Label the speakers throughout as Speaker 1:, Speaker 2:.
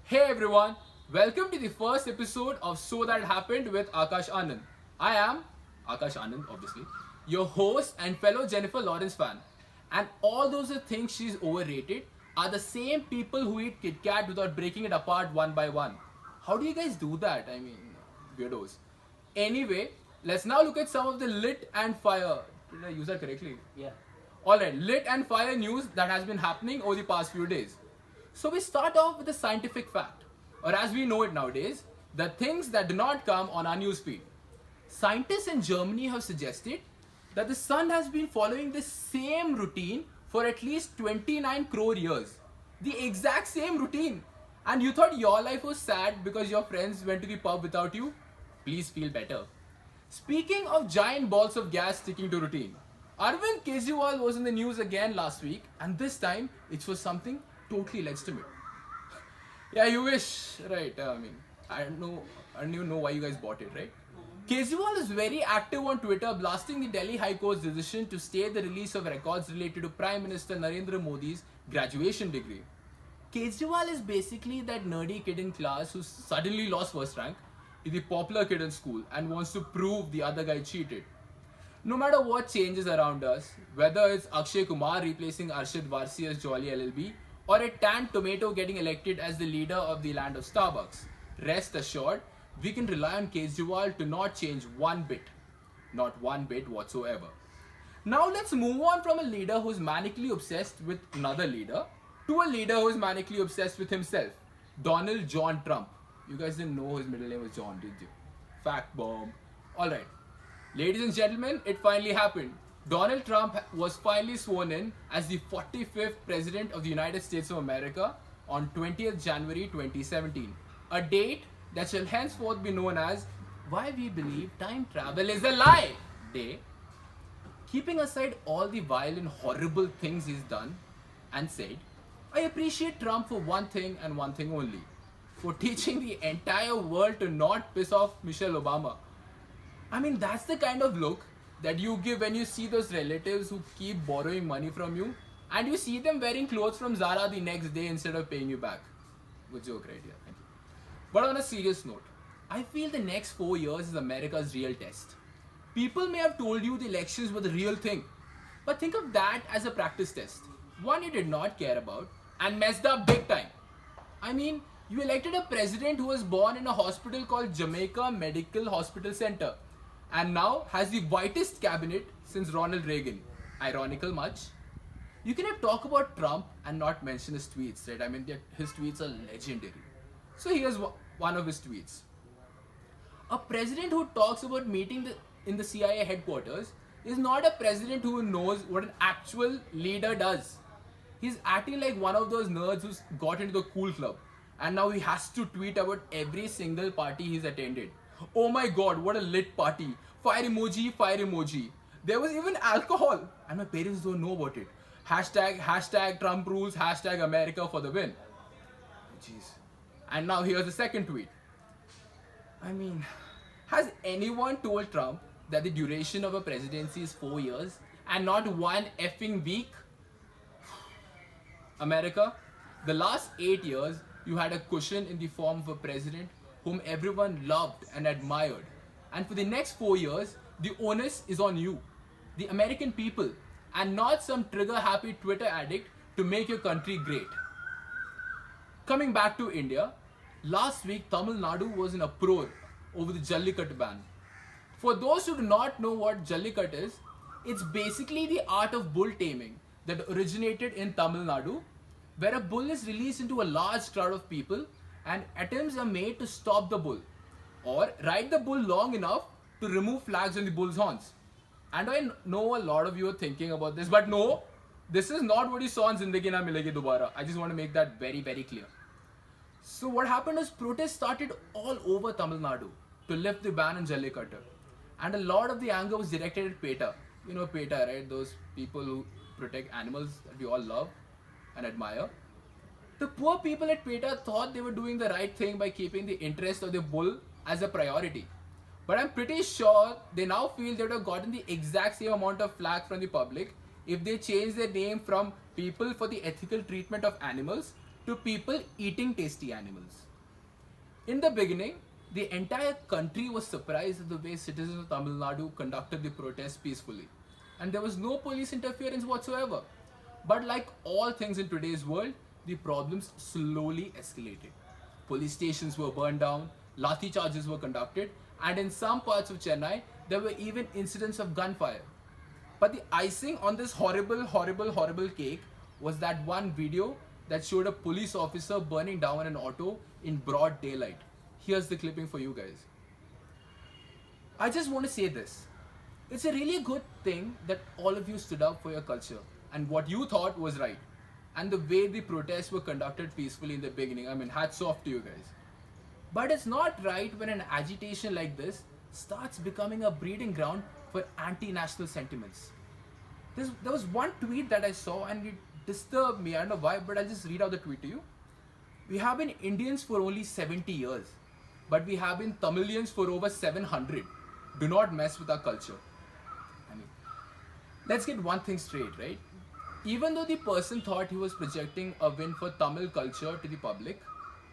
Speaker 1: Hey everyone, welcome to the first episode of So That Happened with Akash Anand. I am Akash Anand, obviously, your host and fellow Jennifer Lawrence fan. And all those who think she's overrated are the same people who eat Kit Kat without breaking it apart one by one. How do you guys do that? I mean, weirdos. Anyway, let's now look at some of the lit and fire. Did I use that correctly?
Speaker 2: Yeah.
Speaker 1: Alright, lit and fire news that has been happening over the past few days. So we start off with a scientific fact, or as we know it nowadays, the things that do not come on our newsfeed. Scientists in Germany have suggested that the sun has been following the same routine for at least 29 crore years. The exact same routine. And you thought your life was sad because your friends went to the pub without you? Please feel better. Speaking of giant balls of gas sticking to routine, Arvind Kejriwal was in the news again last week, and this time it's for something totally legitimate. Yeah, you wish, right? I don't even know why you guys bought it, right? Kejriwal is very active on Twitter, blasting the Delhi High Court's decision to stay the release of records related to Prime Minister Narendra Modi's graduation degree. Kejriwal is basically that nerdy kid in class who suddenly lost first rank to the popular kid in school and wants to prove the other guy cheated. No matter what changes around us, whether it's Akshay Kumar replacing Arshid Varsi as Jolly LLB or a tanned tomato getting elected as the leader of the land of Starbucks, rest assured, we can rely on Kejriwal to not change one bit. Not one bit whatsoever. Now let's move on from a leader who's manically obsessed with another leader to a leader who's manically obsessed with himself. Donald John Trump. You guys didn't know his middle name was John, did you? Fact bomb. Alright. Ladies and gentlemen, it finally happened. Donald Trump was finally sworn in as the 45th President of the United States of America on 20th January 2017. A date that shall henceforth be known as Why We Believe Time Travel is a Lie Day. Keeping aside all the vile and horrible things he's done and said, I appreciate Trump for one thing and one thing only, for teaching the entire world to not piss off Michelle Obama. I mean, that's the kind of look that you give when you see those relatives who keep borrowing money from you and you see them wearing clothes from Zara the next day instead of paying you back. Good joke, right? Yeah, thank you. But on a serious note, I feel the next 4 years is America's real test. People may have told you the elections were the real thing, but think of that as a practice test. One you did not care about and messed up big time. I mean, you elected a president who was born in a hospital called Jamaica Medical Hospital Center and now has the whitest cabinet since Ronald Reagan. Ironical much? You cannot talk about Trump and not mention his tweets, right? I mean, his tweets are legendary. So here's one of his tweets. A president who talks about meeting in the CIA headquarters is not a president who knows what an actual leader does. He's acting like one of those nerds who's got into the cool club and now he has to tweet about every single party he's attended. Oh my god, what a lit party. Fire emoji, fire emoji. There was even alcohol and my parents don't know about it. Hashtag Trump rules, hashtag America for the win. Jeez. And now here's the second tweet. I mean, has anyone told Trump that the duration of a presidency is 4 years and not one effing week? America, the last 8 years, you had a cushion in the form of a president whom everyone loved and admired. And for the next 4 years, the onus is on you, the American people, and not some trigger happy Twitter addict to make your country great. Coming back to India, last week Tamil Nadu was in a uproar over the Jallikattu ban. For those who do not know what Jallikattu is, it's basically the art of bull taming that originated in Tamil Nadu, where a bull is released into a large crowd of people and attempts are made to stop the bull or ride the bull long enough to remove flags on the bull's horns. And I know a lot of you are thinking about this, but no, this is not what you saw in Zindagi Na Milegi Dobara. I just want to make that very, very clear. So what happened is protests started all over Tamil Nadu to lift the ban on Jallikattu. And a lot of the anger was directed at PETA. You know PETA, right? Those people who protect animals that we all love and admire. The poor people at PETA thought they were doing the right thing by keeping the interest of the bull as a priority. But I'm pretty sure they now feel they would have gotten the exact same amount of flack from the public if they changed their name from People for the Ethical Treatment of Animals to people eating tasty animals. In the beginning, the entire country was surprised at the way citizens of Tamil Nadu conducted the protest peacefully, and there was no police interference whatsoever. But like all things in today's world, the problems slowly escalated. Police stations were burned down, lathi charges were conducted, and in some parts of Chennai, there were even incidents of gunfire. But the icing on this horrible cake was that one video that showed a police officer burning down an auto in broad daylight. Here's the clipping for you guys. I just want to say this. It's a really good thing that all of you stood up for your culture and what you thought was right. And the way the protests were conducted peacefully in the beginning. I mean, hats off to you guys. But it's not right when an agitation like this starts becoming a breeding ground for anti-national sentiments. There was one tweet that I saw and it disturbed me. I don't know why, but I'll just read out the tweet to you. We have been Indians for only 70 years, but we have been Tamilians for over 700. Do not mess with our culture. I mean, let's get one thing straight, right? Even though the person thought he was projecting a win for Tamil culture to the public,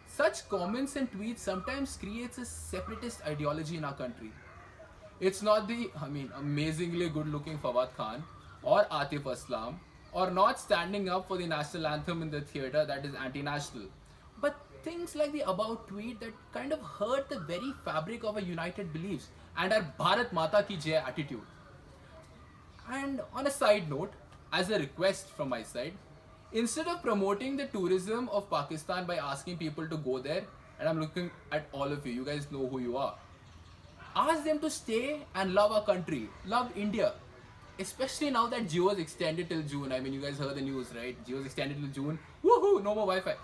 Speaker 1: such comments and tweets sometimes creates a separatist ideology in our country. It's not the, amazingly good-looking Fawad Khan or Atif Aslam or not standing up for the national anthem in the theatre that is anti-national, but things like the above tweet that kind of hurt the very fabric of our united beliefs and our Bharat Mata Ki Jai attitude. And on a side note, as a request from my side, instead of promoting the tourism of Pakistan by asking people to go there, and I'm looking at all of you, you guys know who you are, ask them to stay and love our country, love India. Especially now that Jio is extended till June. I mean, you guys heard the news, right? Jio is extended till June. Woohoo! No more Wi-Fi.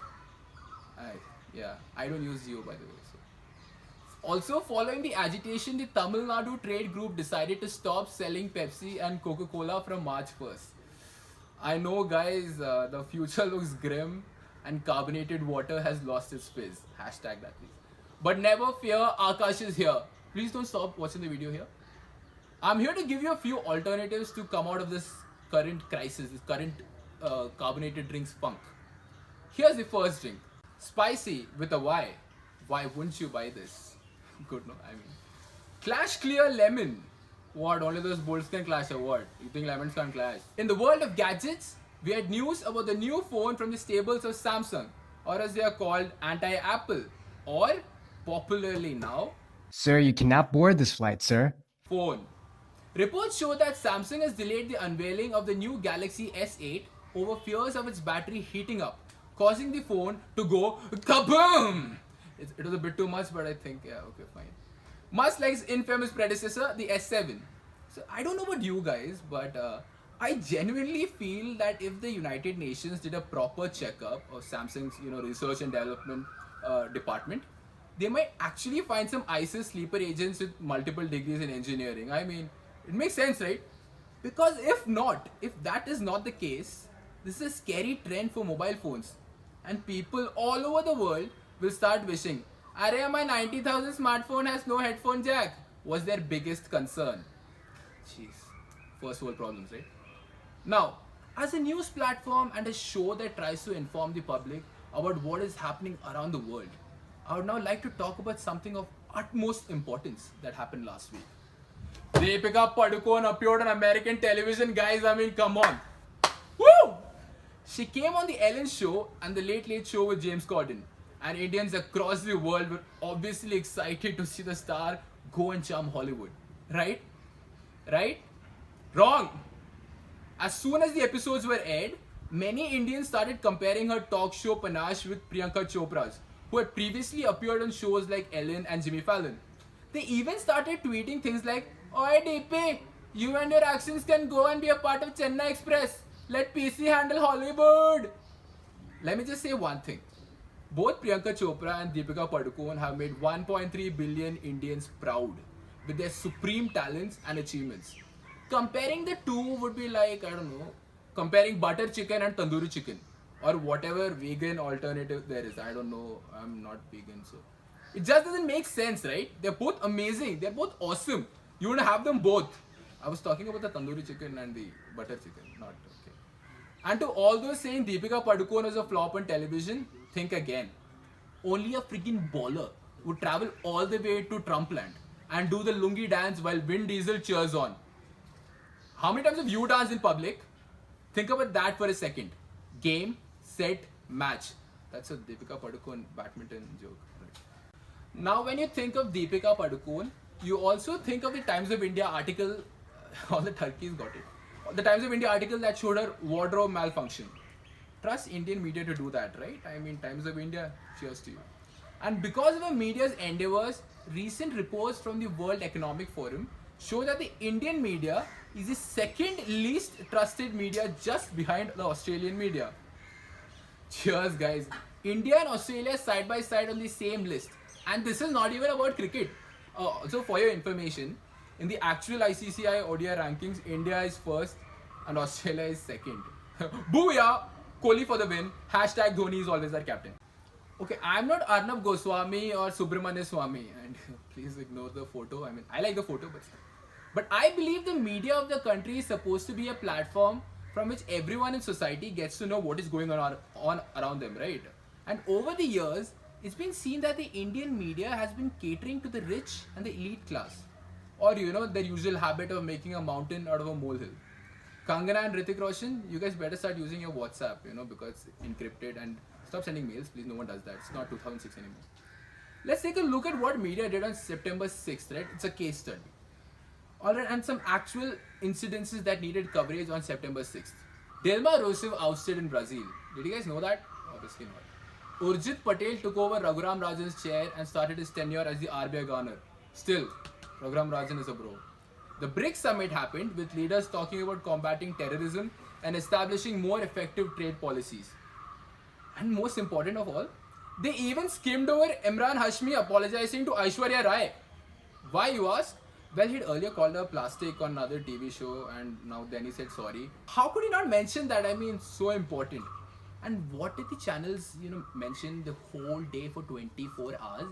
Speaker 1: I don't use Jio, by the way. So. Also, following the agitation, the Tamil Nadu trade group decided to stop selling Pepsi and Coca-Cola from March 1st. I know, guys, the future looks grim and carbonated water has lost its fizz. Hashtag that, please. But never fear, Akash is here. Please don't stop watching the video here. I'm here to give you a few alternatives to come out of this current crisis, this current carbonated drinks funk. Here's the first drink. Spicy with a Y. Why wouldn't you buy this? Good, no? I mean, Clash Clear Lemon. What? Only those bulls can clash or what? You think lemons can't clash? In the world of gadgets, we had news about the new phone from the stables of Samsung, or as they are called, anti-Apple, or popularly now,
Speaker 2: Sir, you cannot board this flight, sir.
Speaker 1: Phone. Reports show that Samsung has delayed the unveiling of the new Galaxy S8 over fears of its battery heating up, causing the phone to go kaboom! It was a bit too much, but I think, yeah, okay, fine. Much like its infamous predecessor, the S7. So I don't know about you guys, but I genuinely feel that if the United Nations did a proper checkup of Samsung's, research and development department, they might actually find some ISIS sleeper agents with multiple degrees in engineering. I mean, it makes sense, right? Because if that is not the case, this is a scary trend for mobile phones. And people all over the world will start wishing, "Arey, my 90,000 smartphone has no headphone jack," was their biggest concern. Jeez. First world problems, right? Now, as a news platform and a show that tries to inform the public about what is happening around the world, I would now like to talk about something of utmost importance that happened last week. Deepika Padukone appeared on American television, guys. I mean, come on. Woo! She came on the Ellen Show and the Late Late Show with James Corden. And Indians across the world were obviously excited to see the star go and charm Hollywood. Right? Right? Wrong! As soon as the episodes were aired, many Indians started comparing her talk show panache with Priyanka Chopra's, who had previously appeared on shows like Ellen and Jimmy Fallon. They even started tweeting things like, "Oi DP, you and your accents can go and be a part of Chennai Express. Let PC handle Hollywood." Let me just say one thing. Both Priyanka Chopra and Deepika Padukone have made 1.3 billion Indians proud with their supreme talents and achievements. Comparing the two would be like, I don't know, comparing butter chicken and tandoori chicken. Or whatever vegan alternative there is. I don't know. I'm not vegan, so it just doesn't make sense, right? They're both amazing. They're both awesome. You want to have them both. I was talking about the tandoori chicken and the butter chicken, not okay. And to all those saying Deepika Padukone was a flop on television, think again. Only a freaking baller would travel all the way to Trumpland and do the lungi dance while Vin Diesel cheers on. How many times have you danced in public? Think about that for a second. Game, set, match. That's a Deepika Padukone badminton joke. Now, when you think of Deepika Padukone, you also think of the Times of India article. All the turkeys got it. The Times of India article that showed her wardrobe malfunction. Trust Indian media to do that, right? I mean, Times of India, cheers to you. And because of the media's endeavors, recent reports from the World Economic Forum show that the Indian media is the second least trusted media just behind the Australian media. Cheers, guys. India and Australia side by side on the same list. And this is not even about cricket. So, for your information, in the actual ICCI ODI rankings, India is first and Australia is second. Booyah! Kohli for the win. Hashtag Dhoni is always our captain. Okay, I'm not Arnab Goswami or Subramanya Swamy, and please ignore the photo. I mean, I like the photo, but I believe the media of the country is supposed to be a platform from which everyone in society gets to know what is going on around them, right? And over the years, it's been seen that the Indian media has been catering to the rich and the elite class, or their usual habit of making a mountain out of a molehill. Kangana and Hrithik Roshan, you guys better start using your WhatsApp, because it's encrypted, and stop sending mails, please. No one does that. It's not 2006 anymore. Let's take a look at what media did on September 6th, right? It's a case study. Alright, and some actual incidences that needed coverage on September 6th. Dilma Rousseff ousted in Brazil. Did you guys know that? Obviously not. Urjit Patel took over Raghuram Rajan's chair and started his tenure as the RBI governor. Still, Raghuram Rajan is a bro. The BRICS summit happened with leaders talking about combating terrorism and establishing more effective trade policies. And most important of all, they even skimmed over Imran Hashmi apologizing to Aishwarya Rai. Why, you ask? Well, he'd earlier called her plastic on another TV show, and now then he said sorry. How could he not mention that? I mean, so important. And what did the channels, mention the whole day for 24 hours?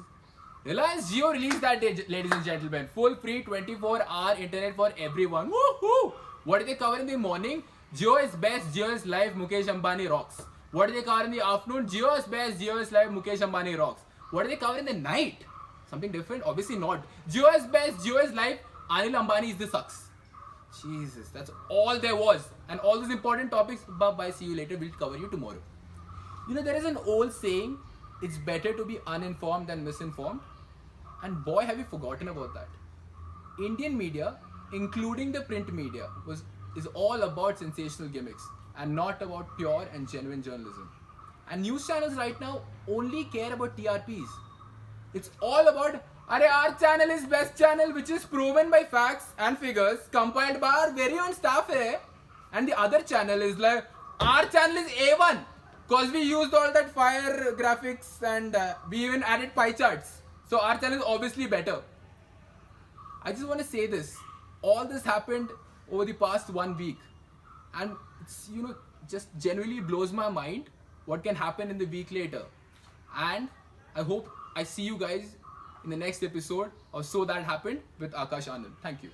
Speaker 1: Reliance Jio released that day, ladies and gentlemen. Full free 24-hour internet for everyone. Woohoo! What did they cover in the morning? Jio is best, Jio is live, Mukesh Ambani rocks. What did they cover in the afternoon? Jio is best, Jio is live, Mukesh Ambani rocks. What did they cover in the night? Something different? Obviously not. Jio is best, Jio is live, Anil Ambani is the sucks. Jesus, that's all there was. And all those important topics, bye-bye, see you later, we'll cover you tomorrow. There is an old saying, it's better to be uninformed than misinformed. And boy, have you forgotten about that. Indian media, including the print media, is all about sensational gimmicks and not about pure and genuine journalism. And news channels right now only care about TRPs. It's all about, our channel is best channel, which is proven by facts and figures compiled by our very own staff here. And the other channel is like, our channel is A1 because we used all that fire graphics and we even added pie charts. So our channel is obviously better. I just want to say this. All this happened over the past 1 week. And it's, just genuinely blows my mind what can happen in the week later. And I hope I see you guys in the next episode of So That Happened with Akash Anand. Thank you.